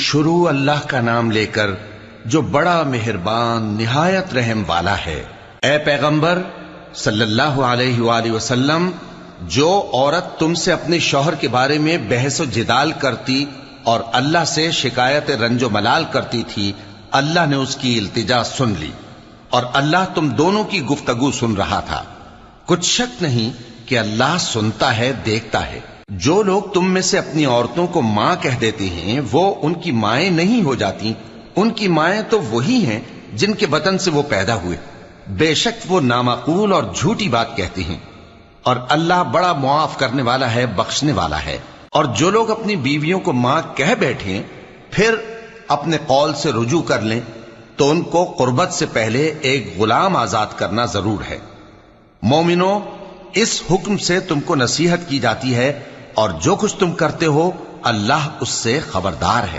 شروع اللہ کا نام لے کر جو بڑا مہربان نہایت رحم والا ہے۔ اے پیغمبر صلی اللہ علیہ وآلہ وسلم، جو عورت تم سے اپنے شوہر کے بارے میں بحث و جدال کرتی اور اللہ سے شکایت رنج و ملال کرتی تھی، اللہ نے اس کی التجا سن لی اور اللہ تم دونوں کی گفتگو سن رہا تھا۔ کچھ شک نہیں کہ اللہ سنتا ہے، دیکھتا ہے۔ جو لوگ تم میں سے اپنی عورتوں کو ماں کہہ دیتے ہیں وہ ان کی مائیں نہیں ہو جاتی، ان کی مائیں تو وہی ہیں جن کے بطن سے وہ پیدا ہوئے۔ بے شک وہ نامعقول اور جھوٹی بات کہتے ہیں، اور اللہ بڑا معاف کرنے والا ہے، بخشنے والا ہے۔ اور جو لوگ اپنی بیویوں کو ماں کہہ بیٹھیں پھر اپنے قول سے رجوع کر لیں تو ان کو قربت سے پہلے ایک غلام آزاد کرنا ضرور ہے۔ مومنوں، اس حکم سے تم کو نصیحت کی جاتی ہے اور جو کچھ تم کرتے ہو اللہ اس سے خبردار ہے۔